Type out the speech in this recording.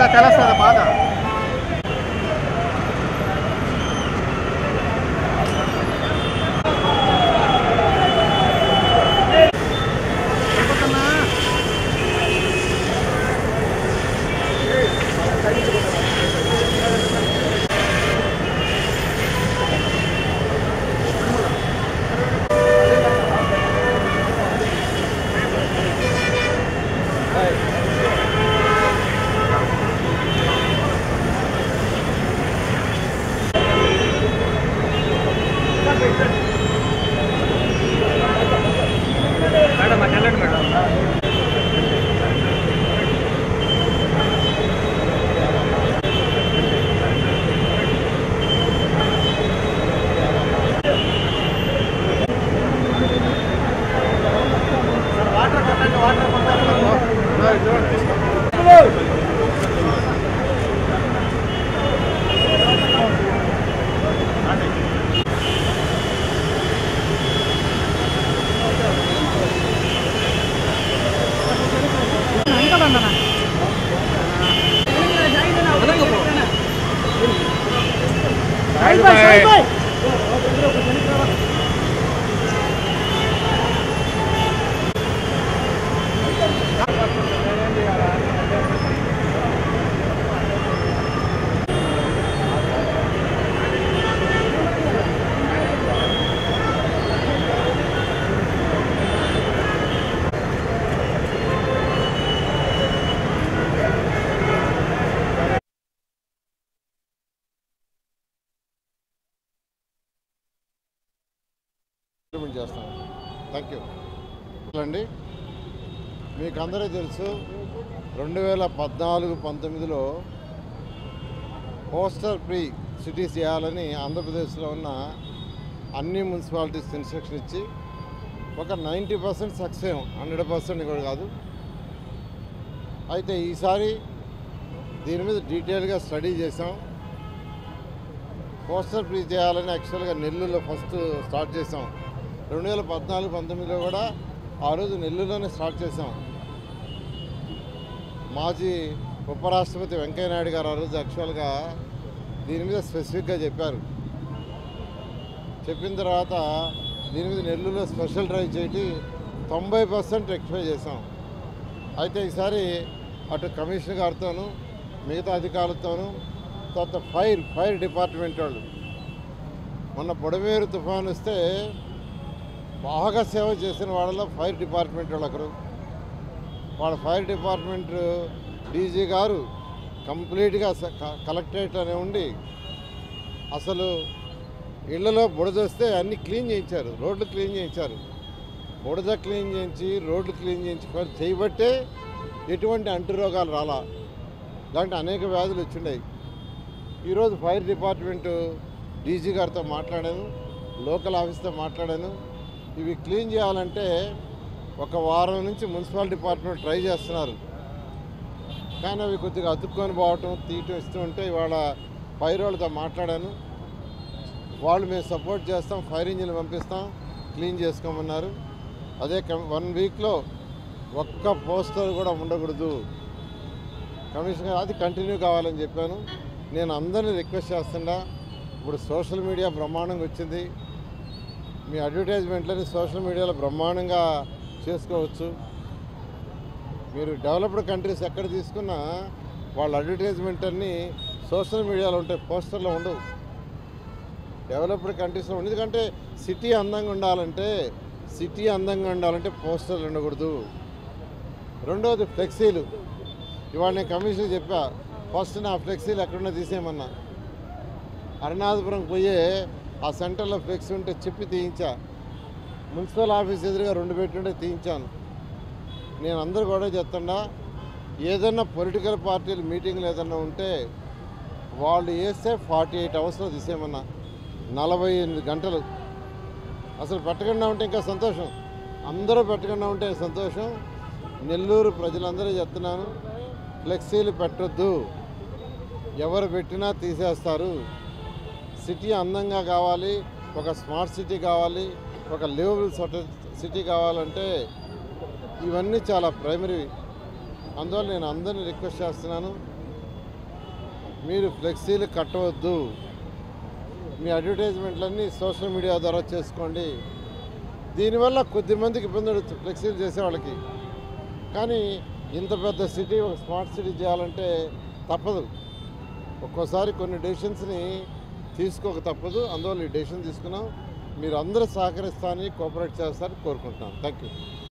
బాధ తెలుస్తుంది బాధ. చేస్తాం. థ్యాంక్ యూ అండి. మీకు అందరూ తెలుసు 2014-19లో పోస్టర్ ఫ్రీ సిటీస్ చేయాలని ఆంధ్రప్రదేశ్లో ఉన్న అన్ని మున్సిపాలిటీస్ ఇన్స్ట్రక్షన్ ఇచ్చి ఒక 90% సక్సెస్, 100% కూడా కాదు. అయితే ఈసారి దీని మీద డీటెయిల్గా స్టడీ చేసాం. పోస్టర్ ఫ్రీ చేయాలని యాక్చువల్గా నెల్లూరులో ఫస్ట్ స్టార్ట్ చేసాం. 2014-19లో కూడా ఆ రోజు నెల్లూరులోనే స్టార్ట్ చేసాం. మాజీ ఉపరాష్ట్రపతి వెంకయ్యనాయుడు గారు ఆ రోజు యాక్చువల్గా దీని మీద స్పెసిఫిక్గా చెప్పారు. చెప్పిన తర్వాత దీని మీద నెల్లూరులో స్పెషల్ డ్రైవ్ చేసి 90% రెక్టిఫై చేసాం. అయితే ఈసారి అటు కమిషనర్ గారితోనూ మిగతా అధికారులతోనూ తర్వాత ఫైర్ డిపార్ట్మెంట్ వాళ్ళు మొన్న బుడమేరు తుఫాను వస్తే బాగా సేవ చేసిన వాళ్ళలో ఫైర్ డిపార్ట్మెంట్ వాళ్ళు ఒకరు. వాళ్ళ ఫైర్ డిపార్ట్మెంట్ డీజీ గారు కంప్లీట్గా కలెక్టరేట్లోనే ఉండి అసలు ఇళ్లలో బుడద వస్తే అన్నీ క్లీన్ చేయించారు, రోడ్లు క్లీన్ చేయించారు. బుడద క్లీన్ చేయించి రోడ్లు క్లీన్ చేయించి చేయబట్టే ఎటువంటి అంటు రోగాలు రాలా, ఇలాంటి అనేక వ్యాధులు వచ్చిండాయి. ఈరోజు ఫైర్ డిపార్ట్మెంటు డీజీ గారితో మాట్లాడాను, లోకల్ ఆఫీస్తో మాట్లాడాను. ఇవి క్లీన్ చేయాలంటే ఒక వారం నుంచి మున్సిపల్ డిపార్ట్మెంట్ ట్రై చేస్తున్నారు. కానీ అవి కొద్దిగా అతుక్కొని పోవటం తీయటం ఇస్తూ ఉంటే ఇవాళ ఫైర్ వాళ్ళతో మాట్లాడాను. వాళ్ళు మేము సపోర్ట్ చేస్తాం, ఫైర్ ఇంజిన్ పంపిస్తాం, క్లీన్ చేసుకోమన్నారు. అదే 1 వీక్లో ఒక్క పోస్టర్ కూడా ఉండకూడదు కమిషనర్, అది కంటిన్యూ కావాలని చెప్పాను. నేను అందరినీ రిక్వెస్ట్ చేస్తున్నా. ఇప్పుడు సోషల్ మీడియా బ్రహ్మాండంగా వచ్చింది. మీ అడ్వర్టైజ్మెంట్లని సోషల్ మీడియాలో బ్రహ్మాండంగా చేసుకోవచ్చు. మీరు డెవలప్డ్ కంట్రీస్ ఎక్కడ తీసుకున్నా వాళ్ళ అడ్వర్టైజ్మెంట్ అన్నీ సోషల్ మీడియాలో ఉంటాయి, పోస్టర్లో ఉండవు. డెవలప్డ్ కంట్రీస్లో ఉండదు. ఎందుకంటే సిటీ అందంగా ఉండాలంటే పోస్టర్లు ఉండకూడదు. రెండవది ఫ్లెక్సీలు. ఇవాళ నేను కమిషనర్ చెప్పా, ఫస్ట్ నా ఫ్లెక్సీలు ఎక్కడున్నా తీసేయమన్నా. అరుణాచపురం పోయే ఆ సెంటర్లో ఫ్లెక్సీ ఉంటే చెప్పి తీయించా. మున్సిపల్ ఆఫీస్ ఎదురుగా 2 పెట్టుంటే తీయించాను. నేను అందరూ కూడా చెప్తున్నా, ఏదన్నా పొలిటికల్ పార్టీలు మీటింగ్లు ఏదన్నా ఉంటే వాళ్ళు వేస్తే 48 అవర్స్లో తీసేయమన్నా, 48 గంటలు. అసలు పెట్టకుండా ఉంటే ఇంకా సంతోషం, అందరూ పెట్టకుండా ఉంటే సంతోషం. నెల్లూరు ప్రజలందరూ చెప్తున్నాను, ఫ్లెక్సీలు పెట్టొద్దు, ఎవరు పెట్టినా తీసేస్తారు. సిటీ అందంగా కావాలి, ఒక స్మార్ట్ సిటీ కావాలి, ఒక లివబుల్ సిటీ కావాలంటే ఇవన్నీ చాలా ప్రైమరీ. అందువల్ల నేను అందరినీ రిక్వెస్ట్ చేస్తున్నాను, మీరు ఫ్లెక్సీలు కట్టవద్దు, మీ అడ్వర్టైజ్మెంట్లన్నీ సోషల్ మీడియా ద్వారా చేసుకోండి. దీనివల్ల కొద్దిమందికి ఇబ్బంది పడుతుంది ఫ్లెక్సీలు చేసేవాళ్ళకి. కానీ ఇంత పెద్ద సిటీ, ఒక స్మార్ట్ సిటీ చేయాలంటే తప్పదు. ఒక్కోసారి కొన్ని డెసిషన్స్ని తీసుకోక తప్పదు. అందువల్ల ఈ డెసిషన్ తీసుకున్నాం. మీరు అందరూ సహకరిస్తారని, కోఆపరేట్ చేస్తారని కోరుకుంటున్నాను. Thank you.